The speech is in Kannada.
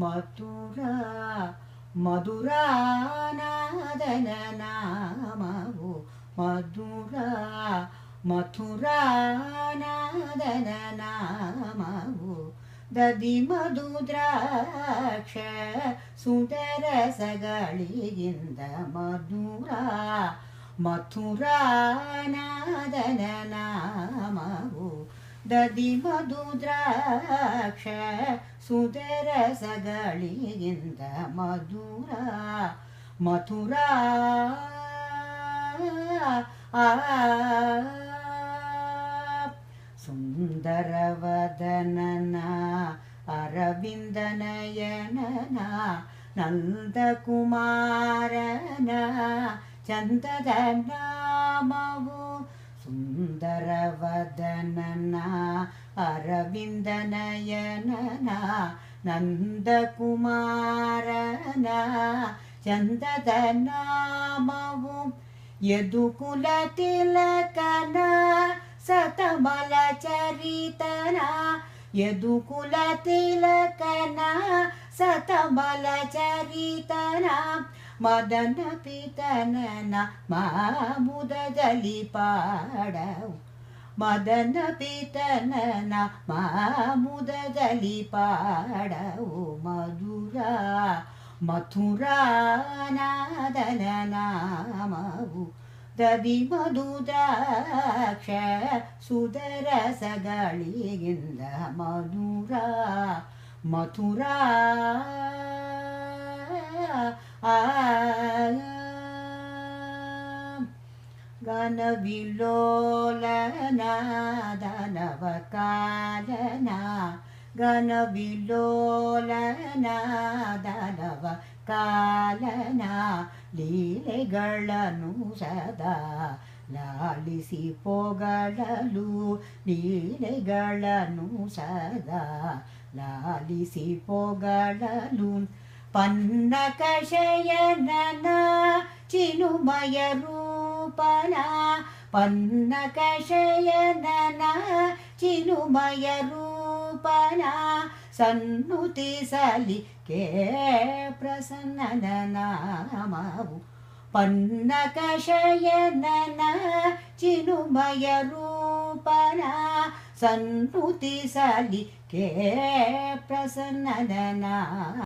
ಮಥುರಾ ಮಧುರಾನಾದನ ನಾಮವು ಮಧುರಾ ಮಥುರಾನಾದನ ನಾಮವು ದದಿ ಮಧು ದ್ರಾಕ್ಷ ಸುಂದರಸಗಳಿಗಿಂದ ಮಧುರಾ ಮಥುರಾನಾದನ ನಾಮವು ದದಿ ಮಧು ದ್ರಾಕ್ಷ ಸುಂದರಸಗಳಿಗಿಂದ ಮಧುರಾ ಮಥುರಾ ಸುಂದರವದನನ ಅರವಿಂದನಯನನ ನಂದಕುಮಾರನ ಚಂದದ ನಾಮವು ಸುಂದರವದನನ ಅರವಿಂದನಯನನ ನಂದಕುಮಾರನ ಚಂದದ ನಾಮವು ಯದುಕುಲ ತಿಲಕನ ಸತಮಲ ಚರಿತನ ಯದುಕುಲ ತಿಲಕನ ಸತಮಲ ಚರಿತನ ಮದನ ಪಿತನನ ಮಾಮುದದಲ್ಲಿ ಪಾಡವು ಮದನ ಪಿತನನ ಮಾಮುದದಲ್ಲಿ ಪಾಡವು ಮಧುರಾ ಮಥುರಾನಾದನ ನಾಮವು ದದಿ ಮಧು ದ್ರಾಕ್ಷ ಸುದರಸಗಳಿಗಿಂದ ಮಧುರಾ ಮಥುರಾ ಘನವಿಲೋಲನ ದಾನವ ಕಾಲನ ಘನವಿಲೋಲನ ದಾನವ ಕಾಲನ ಲೀಲೆಗಳನ್ನು ಸದಾ ಲಾಲಿಸಿ ಪೊಗಳಲು ಲೀಲೆಗಳನ್ನು ಸದಾ ಲಾಲಿಸಿ ಪೊಗಳಲು ಪನ್ನಕ ಶಯನನ ಚಿನುಮಯ ರೂಪನ ಪನ್ನಕ ಶಯನನ ಚಿನುಮಯ ರೂಪನ ಸನ್ನುತಿಸಲಿ ಕೇ ಪ್ರಸನ್ನನ ನಾಮವು ಪನ್ನಕ ಶಯನನ ಚಿನುಮಯ ರೂಪನ ಸನ್ನುತಿಸಲಿ ಕೇ ಪ್ರಸನ್ನನ